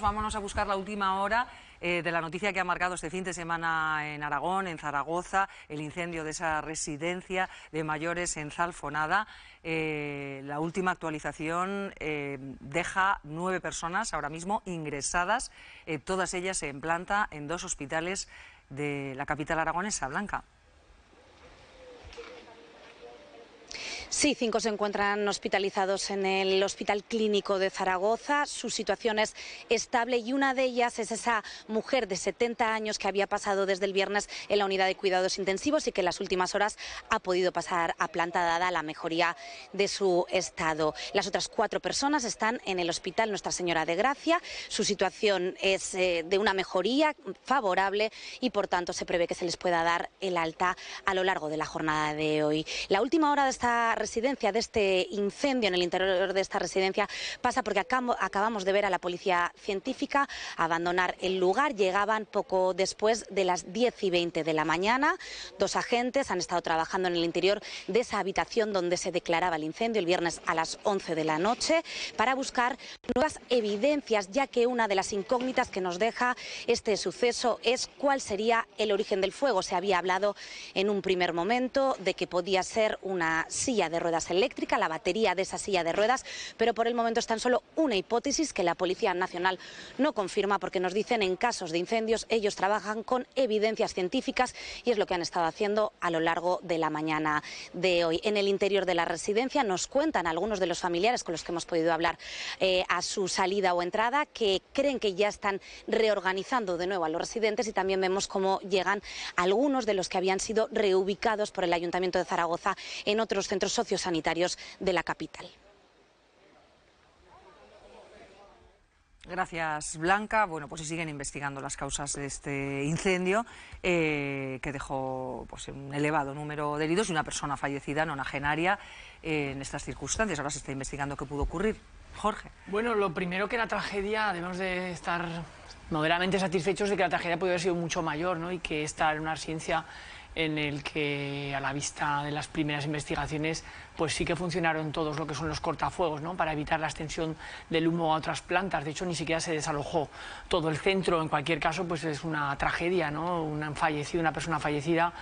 Vámonos a buscar la última hora de la noticia que ha marcado este fin de semana en Aragón, en Zaragoza, el incendio de esa residencia de mayores en Zalfonada. La última actualización deja 9 personas ahora mismo ingresadas, todas ellas en planta en 2 hospitales de la capital aragonesa, Blanca. Sí, 5 se encuentran hospitalizados en el Hospital Clínico de Zaragoza. Su situación es estable y una de ellas es esa mujer de 70 años que había pasado desde el viernes en la unidad de cuidados intensivos y que en las últimas horas ha podido pasar a planta dada la mejoría de su estado. Las otras 4 personas están en el Hospital Nuestra Señora de Gracia. Su situación es de una mejoría favorable y por tanto se prevé que se les pueda dar el alta a lo largo de la jornada de hoy. La última hora de esta residencia, de este incendio en el interior de esta residencia, pasa porque acabamos de ver a la policía científica abandonar el lugar. Llegaban poco después de las 10:20 de la mañana. 2 agentes han estado trabajando en el interior de esa habitación donde se declaraba el incendio el viernes a las 11 de la noche para buscar nuevas evidencias, ya que una de las incógnitas que nos deja este suceso es cuál sería el origen del fuego. Se había hablado en un primer momento de que podía ser una silla de ruedas eléctrica, la batería de esa silla de ruedas, pero por el momento es tan solo una hipótesis que la Policía Nacional no confirma, porque nos dicen en casos de incendios ellos trabajan con evidencias científicas y es lo que han estado haciendo a lo largo de la mañana de hoy. En el interior de la residencia nos cuentan algunos de los familiares con los que hemos podido hablar a su salida o entrada que creen que ya están reorganizando de nuevo a los residentes, y también vemos cómo llegan algunos de los que habían sido reubicados por el Ayuntamiento de Zaragoza en otros centros sociosanitarios de la capital. Gracias, Blanca. Bueno, pues se siguen investigando las causas de este incendio que dejó pues, un elevado número de heridos y una persona fallecida nonagenaria en estas circunstancias. Ahora se está investigando qué pudo ocurrir. Jorge. Bueno, lo primero que la tragedia, debemos de estar moderadamente satisfechos de que la tragedia puede haber sido mucho mayor, ¿no? Y que esta era una residencia en el que, a la vista de las primeras investigaciones, pues sí que funcionaron todos lo que son los cortafuegos, ¿no? Para evitar la extensión del humo a otras plantas. De hecho, ni siquiera se desalojó todo el centro. En cualquier caso, pues es una tragedia, ¿no? Una persona fallecida,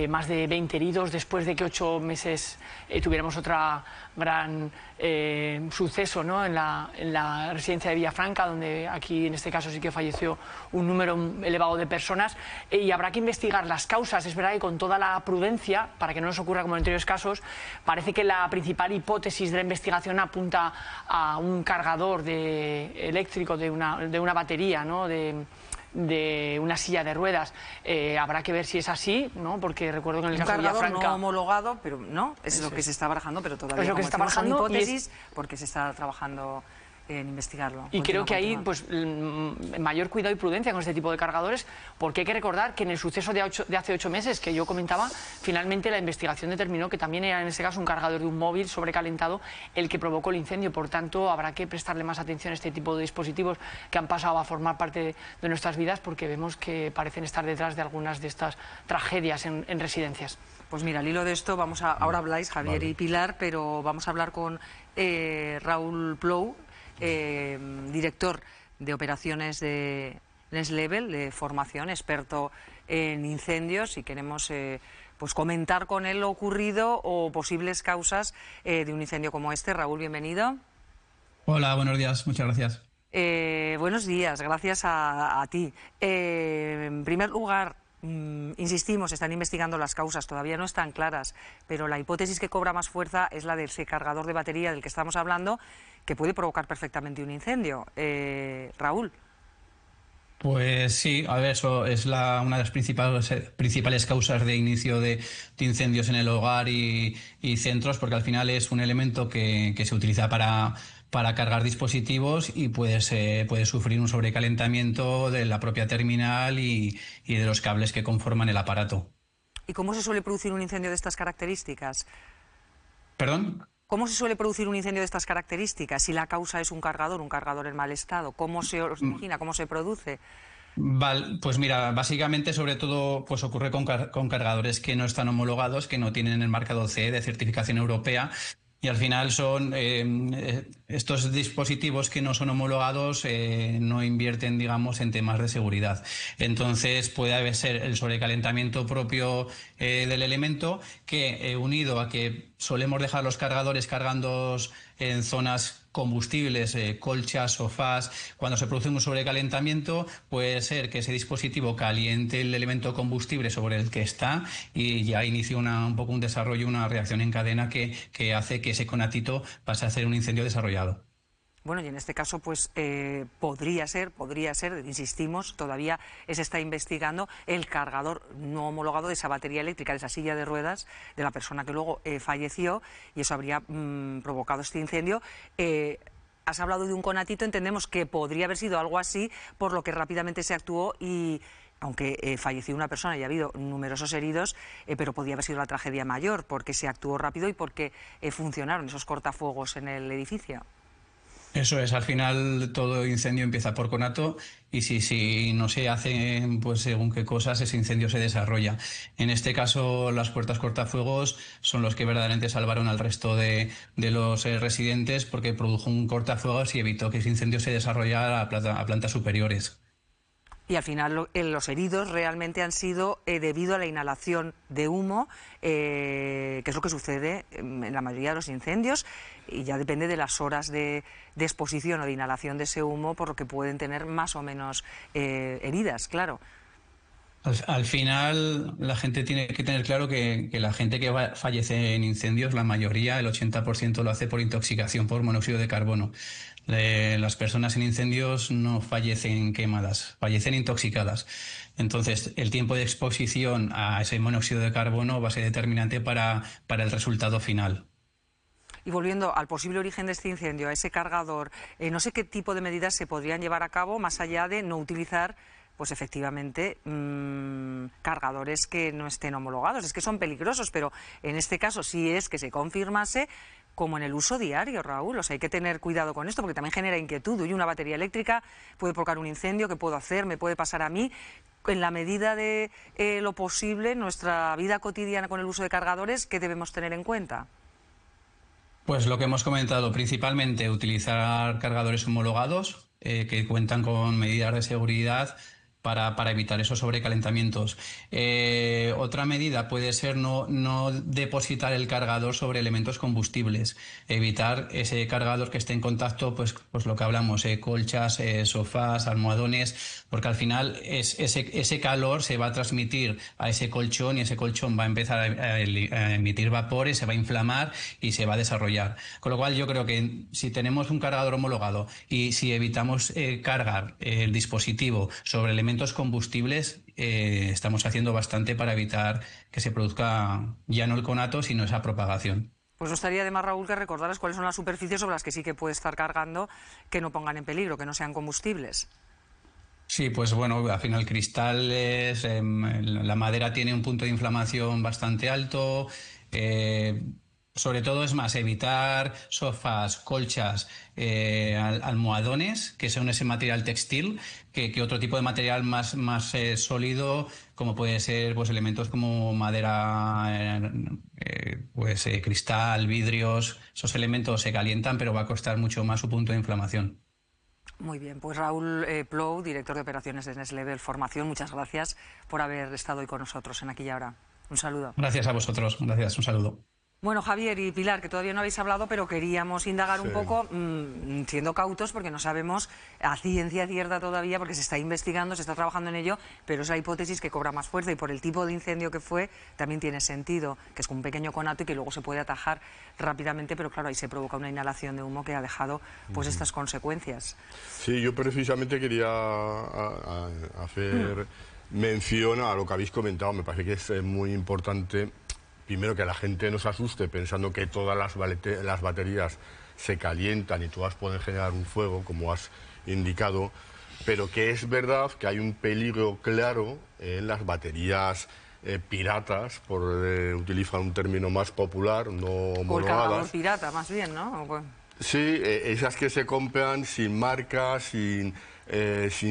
más de 20 heridos, después de que 8 meses tuviéramos otra gran suceso, ¿no? en la residencia de Villafranca, donde aquí en este caso sí que falleció un número elevado de personas, y habrá que investigar las causas. Es verdad que con toda la prudencia, para que no nos ocurra como en anteriores casos, parece que la principal hipótesis de la investigación apunta a un cargador eléctrico de una batería, ¿no? de una silla de ruedas. Habrá que ver si es así, ¿no? Porque recuerdo que en el caso de Villafranca no homologado, pero no, es lo que se está barajando, pero todavía es lo que se está barajando, son hipótesis, porque se está trabajando en investigarlo. Y creo que hay pues mayor cuidado y prudencia con este tipo de cargadores, porque hay que recordar que en el suceso de hace 8 meses que yo comentaba, finalmente la investigación determinó que también era en ese caso un cargador de un móvil sobrecalentado el que provocó el incendio. Por tanto, habrá que prestarle más atención a este tipo de dispositivos que han pasado a formar parte de nuestras vidas, porque vemos que parecen estar detrás de algunas de estas tragedias en residencias. Pues mira, al hilo de esto, ahora habláis, Javier y Pilar, pero vamos a hablar con Raúl Plou, director de operaciones de Next Level, de formación, experto en incendios, y queremos pues comentar con él lo ocurrido o posibles causas de un incendio como este. Raúl, bienvenido. Hola, buenos días, muchas gracias. Buenos días, gracias a ti. En primer lugar, insistimos, están investigando las causas, todavía no están claras, pero la hipótesis que cobra más fuerza es la del cargador de batería del que estamos hablando, que puede provocar perfectamente un incendio. Raúl. Pues sí, a ver, eso es una de las principales causas de inicio de incendios en el hogar y centros, porque al final es un elemento que se utiliza para cargar dispositivos y puede sufrir un sobrecalentamiento de la propia terminal y de los cables que conforman el aparato. ¿Y cómo se suele producir un incendio de estas características? ¿Perdón? ¿Cómo se suele producir un incendio de estas características? Si la causa es un cargador en mal estado, ¿cómo se origina, cómo se produce? Pues mira, básicamente sobre todo pues ocurre con cargadores que no están homologados, que no tienen el marcado CE de certificación europea, Y al final son estos dispositivos que no son homologados, no invierten, digamos, en temas de seguridad. Entonces puede haber ser el sobrecalentamiento propio del elemento que, unido a que solemos dejar los cargadores cargando en zonas combustibles, colchas, sofás. Cuando se produce un sobrecalentamiento, puede ser que ese dispositivo caliente el elemento combustible sobre el que está y ya inicia un poco un desarrollo, una reacción en cadena que hace que ese conatito pase a ser un incendio desarrollado. Bueno, y en este caso, pues podría ser, insistimos, todavía se está investigando el cargador no homologado de esa batería eléctrica, de esa silla de ruedas de la persona que luego falleció, y eso habría provocado este incendio. Has hablado de un conatito, entendemos que podría haber sido algo así, por lo que rápidamente se actuó y... aunque falleció una persona y ha habido numerosos heridos, pero podía haber sido la tragedia mayor, porque se actuó rápido y porque funcionaron esos cortafuegos en el edificio. Eso es, al final todo incendio empieza por conato y si no se hace pues según qué cosas, ese incendio se desarrolla. En este caso, las puertas cortafuegos son los que verdaderamente salvaron al resto de los residentes, porque produjo un cortafuegos y evitó que ese incendio se desarrollara a plantas superiores. Y al final los heridos realmente han sido debido a la inhalación de humo, que es lo que sucede en la mayoría de los incendios, y ya depende de las horas de exposición o de inhalación de ese humo, por lo que pueden tener más o menos heridas, claro. Al final, la gente tiene que tener claro que la gente que fallece en incendios, la mayoría, el 80%, lo hace por intoxicación por monóxido de carbono. Las personas en incendios no fallecen quemadas, fallecen intoxicadas. Entonces, el tiempo de exposición a ese monóxido de carbono va a ser determinante para el resultado final. Y volviendo al posible origen de este incendio, a ese cargador, no sé qué tipo de medidas se podrían llevar a cabo más allá de no utilizar, pues efectivamente, cargadores que no estén homologados. Es que son peligrosos, pero en este caso, si es que se confirmase, como en el uso diario, Raúl, o sea, hay que tener cuidado con esto porque también genera inquietud. Oye, una batería eléctrica puede provocar un incendio, ¿qué puedo hacer? ¿Me puede pasar a mí? En la medida de lo posible, nuestra vida cotidiana con el uso de cargadores, ¿qué debemos tener en cuenta? Pues lo que hemos comentado, principalmente utilizar cargadores homologados que cuentan con medidas de seguridad para evitar esos sobrecalentamientos. Otra medida puede ser no depositar el cargador sobre elementos combustibles, evitar ese cargador que esté en contacto, pues lo que hablamos, colchas, sofás, almohadones, porque al final ese calor se va a transmitir a ese colchón y ese colchón va a empezar a emitir vapores, se va a inflamar y se va a desarrollar. Con lo cual yo creo que si tenemos un cargador homologado y si evitamos cargar el dispositivo sobre elementos combustibles, estamos haciendo bastante para evitar que se produzca ya no el conato, sino esa propagación. Pues no estaría de más, Raúl, que recordaras cuáles son las superficies sobre las que sí que puede estar cargando, que no pongan en peligro, que no sean combustibles. Sí, pues bueno, al final cristales, la madera tiene un punto de inflamación bastante alto. Sobre todo es más evitar sofás, colchas, almohadones, que son ese material textil, que otro tipo de material más sólido, como puede ser pues elementos como madera, cristal, vidrios. Esos elementos se calientan, pero va a costar mucho más su punto de inflamación. Muy bien, pues Raúl Plou, director de operaciones de Next Level Formación, muchas gracias por haber estado hoy con nosotros en Aquí y Ahora. Un saludo. Gracias a vosotros, gracias, un saludo. Bueno, Javier y Pilar, que todavía no habéis hablado, pero queríamos indagar un poco, siendo cautos, porque no sabemos a ciencia cierta todavía, porque se está investigando, se está trabajando en ello, pero es la hipótesis que cobra más fuerza y por el tipo de incendio que fue, también tiene sentido, que es un pequeño conato y que luego se puede atajar rápidamente, pero claro, ahí se provoca una inhalación de humo que ha dejado pues estas consecuencias. Sí, yo precisamente quería hacer mención a lo que habéis comentado, me parece que es muy importante. Primero, que la gente no se asuste pensando que todas las baterías se calientan y todas pueden generar un fuego, como has indicado, pero que es verdad que hay un peligro claro en las baterías piratas, por utilizar un término más popular, no homologadas. O el cargador pirata, más bien, ¿no? Sí, esas que se compran sin marca, sin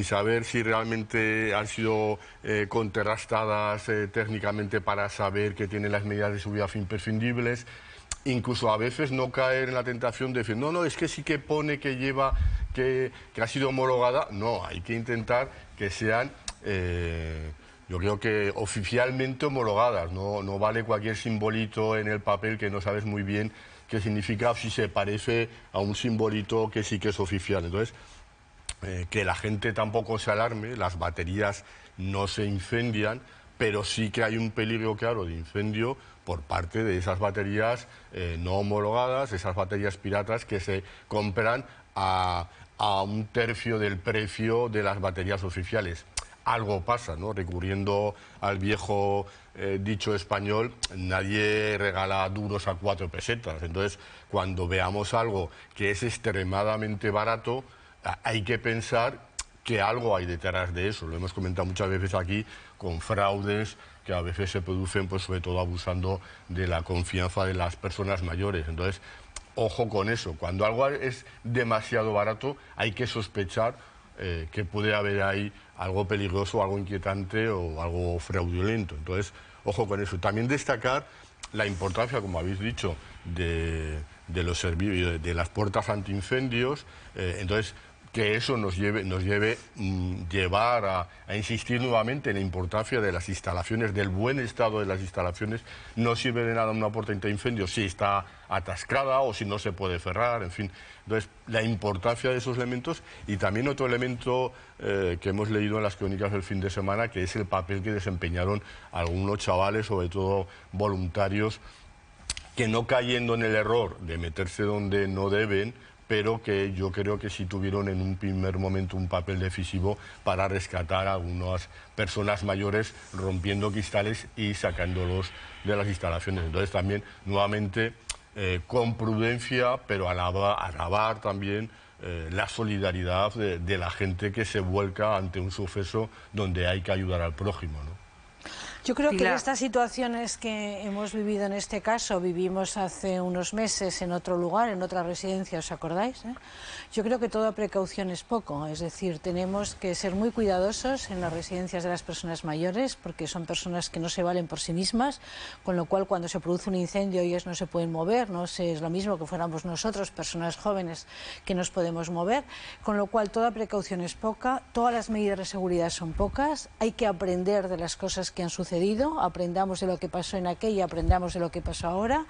saber si realmente han sido contrastadas técnicamente para saber que tienen las medidas de seguridad imprescindibles. incluso a veces no caer en la tentación de decir, no, es que sí que pone que lleva, que ha sido homologada. No, hay que intentar que sean, yo creo que oficialmente homologadas, no vale cualquier simbolito en el papel que no sabes muy bien qué significa, si se parece a un simbolito que sí que es oficial. Entonces, que la gente tampoco se alarme, las baterías no se incendian, pero sí que hay un peligro claro de incendio por parte de esas baterías no homologadas, esas baterías piratas que se compran a un tercio del precio de las baterías oficiales. Algo pasa, ¿no? Recurriendo al viejo dicho español, nadie regala duros a 4 pesetas. Entonces, cuando veamos algo que es extremadamente barato, hay que pensar que algo hay detrás de eso. Lo hemos comentado muchas veces aquí con fraudes que a veces se producen, pues sobre todo abusando de la confianza de las personas mayores. Entonces, ojo con eso. Cuando algo es demasiado barato, hay que sospechar que puede haber ahí algo peligroso, algo inquietante o algo fraudulento. Entonces, ojo con eso. También destacar la importancia, como habéis dicho, de los servicios, de las puertas antiincendios. Entonces, que eso nos lleve llevar a insistir nuevamente en la importancia de las instalaciones, del buen estado de las instalaciones. No sirve de nada una puerta antiincendios si está atascada o si no se puede cerrar, en fin. Entonces, la importancia de esos elementos, y también otro elemento que hemos leído en las crónicas del fin de semana, que es el papel que desempeñaron algunos chavales, sobre todo voluntarios, que no cayendo en el error de meterse donde no deben, pero que yo creo que sí tuvieron en un primer momento un papel decisivo para rescatar a algunas personas mayores, rompiendo cristales y sacándolos de las instalaciones. Entonces también, nuevamente, con prudencia, pero alabar también la solidaridad de la gente que se vuelca ante un suceso donde hay que ayudar al prójimo, ¿no? Yo creo que estas situaciones que hemos vivido en este caso, vivimos hace unos meses en otro lugar, en otra residencia, ¿os acordáis? Yo creo que toda precaución es poco, es decir, tenemos que ser muy cuidadosos en las residencias de las personas mayores, porque son personas que no se valen por sí mismas, con lo cual cuando se produce un incendio ellos no se pueden mover, no es lo mismo que fuéramos nosotros, personas jóvenes, que nos podemos mover, con lo cual toda precaución es poca, todas las medidas de seguridad son pocas, hay que aprender de las cosas que han sucedido, aprendamos de lo que pasó en aquella, aprendamos de lo que pasó ahora.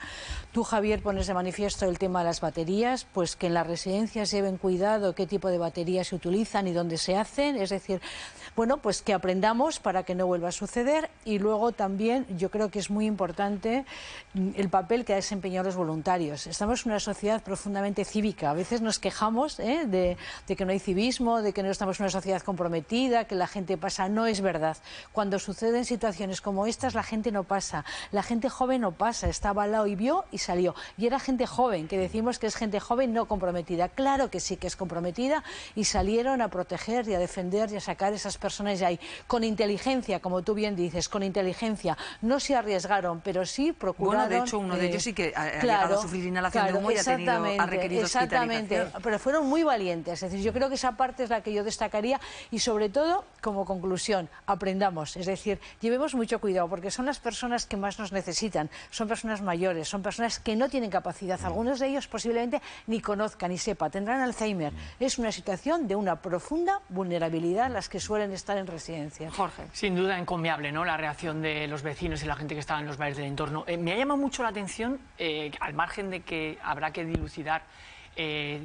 Tú, Javier, pones de manifiesto el tema de las baterías, pues que en las residencias lleven cuidado qué tipo de baterías se utilizan y dónde se hacen, es decir, bueno, pues que aprendamos para que no vuelva a suceder. Y luego también yo creo que es muy importante el papel que ha desempeñado los voluntarios. Estamos en una sociedad profundamente cívica, a veces nos quejamos de que no hay civismo, de que no estamos en una sociedad comprometida, que la gente pasa. No es verdad. Cuando suceden situaciones como estas, la gente no pasa, la gente joven no pasa, estaba al lado y vio y salió. Y era gente joven, que decimos que es gente joven no comprometida. Claro que sí que es comprometida, y salieron a proteger y a defender y a sacar a esas personas de ahí. Con inteligencia, como tú bien dices, con inteligencia. No se arriesgaron, pero sí procuraron... Bueno, de hecho, uno de ellos sí que ha llegado a sufrir inhalación de humo y ha requerido hospitalización. Pero fueron muy valientes. Es decir, yo creo que esa parte es la que yo destacaría, y sobre todo, como conclusión, aprendamos. Es decir, llevemos mucho cuidado, porque son las personas que más nos necesitan, son personas mayores, son personas que no tienen capacidad, algunos de ellos posiblemente ni conozcan ni sepan, tendrán Alzheimer. Es una situación de una profunda vulnerabilidad las que suelen estar en residencias. Jorge. Sin duda encomiable, ¿no?, la reacción de los vecinos y la gente que estaba en los bares del entorno. Me ha llamado mucho la atención, al margen de que habrá que dilucidar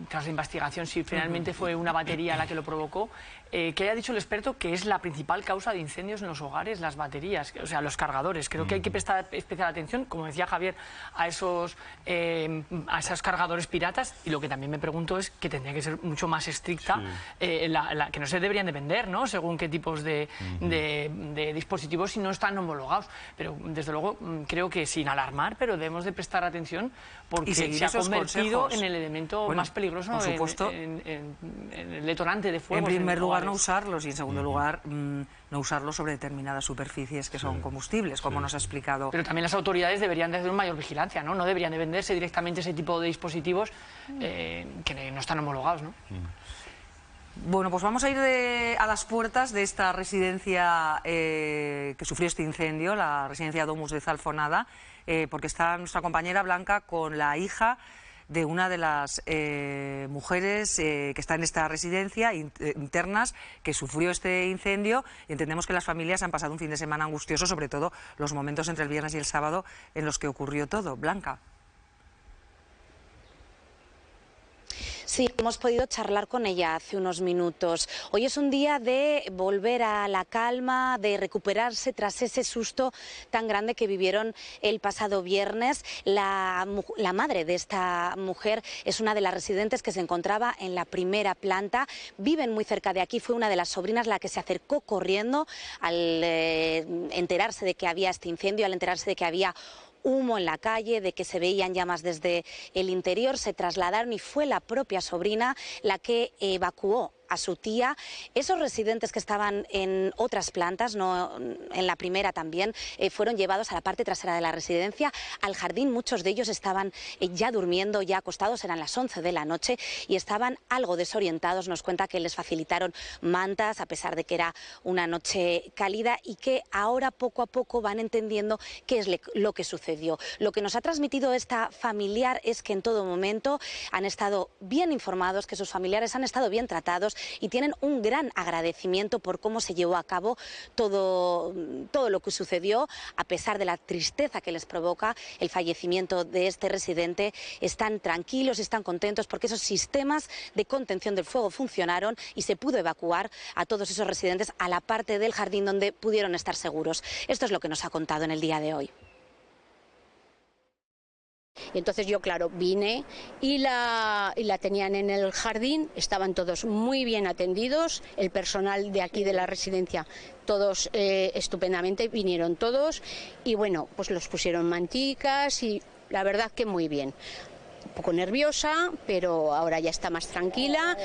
tras la investigación si finalmente fue una batería la que lo provocó, que haya dicho el experto que es la principal causa de incendios en los hogares, las baterías, o sea, los cargadores. Creo que hay que prestar especial atención, como decía Javier, a esos cargadores piratas, y lo que también me pregunto es que tendría que ser mucho más estricta, que no se deberían de vender, ¿no?, según qué tipos de dispositivos, si no están homologados. Pero, desde luego, creo que sin alarmar, pero debemos de prestar atención, porque se ha convertido en el elemento más peligroso, por supuesto, en el detonante de fuego. En primer lugar, no usarlos, y en segundo lugar, no usarlos sobre determinadas superficies que son combustibles, como nos ha explicado. Pero también las autoridades deberían de hacer mayor vigilancia, ¿no? No deberían de venderse directamente ese tipo de dispositivos que no están homologados, ¿no? Bueno, pues vamos a ir a las puertas de esta residencia que sufrió este incendio, la residencia Domus de Zalfonada, porque está nuestra compañera Blanca con la hija de una de las mujeres que está en esta residencia, internas, que sufrió este incendio. Y entendemos que las familias han pasado un fin de semana angustioso, sobre todo los momentos entre el viernes y el sábado en los que ocurrió todo. Blanca. Sí, hemos podido charlar con ella hace unos minutos. Hoy es un día de volver a la calma, de recuperarse tras ese susto tan grande que vivieron el pasado viernes. La madre de esta mujer es una de las residentes que se encontraba en la primera planta. Viven muy cerca de aquí. Fue una de las sobrinas la que se acercó corriendo al enterarse de que había este incendio, al enterarse de que había humo en la calle, de que se veían llamas desde el interior. Se trasladaron y fue la propia sobrina la que evacuó a su tía. Esos residentes que estaban en otras plantas, no en la primera también, fueron llevados a la parte trasera de la residencia, al jardín. Muchos de ellos estaban ya durmiendo, ya acostados, eran las 11 de la noche y estaban algo desorientados. Nos cuenta que les facilitaron mantas a pesar de que era una noche cálida y que ahora poco a poco van entendiendo qué es lo que sucedió. Lo que nos ha transmitido esta familiar es que en todo momento han estado bien informados, que sus familiares han estado bien tratados y tienen un gran agradecimiento por cómo se llevó a cabo todo lo que sucedió. A pesar de la tristeza que les provoca el fallecimiento de este residente, están tranquilos y están contentos porque esos sistemas de contención del fuego funcionaron y se pudo evacuar a todos esos residentes a la parte del jardín donde pudieron estar seguros. Esto es lo que nos ha contado en el día de hoy. Y entonces yo, claro, vine y la tenían en el jardín, estaban todos muy bien atendidos, el personal de aquí de la residencia, todos estupendamente, vinieron todos y bueno, pues los pusieron manticas y la verdad que muy bien. Un poco nerviosa, pero ahora ya está más tranquila.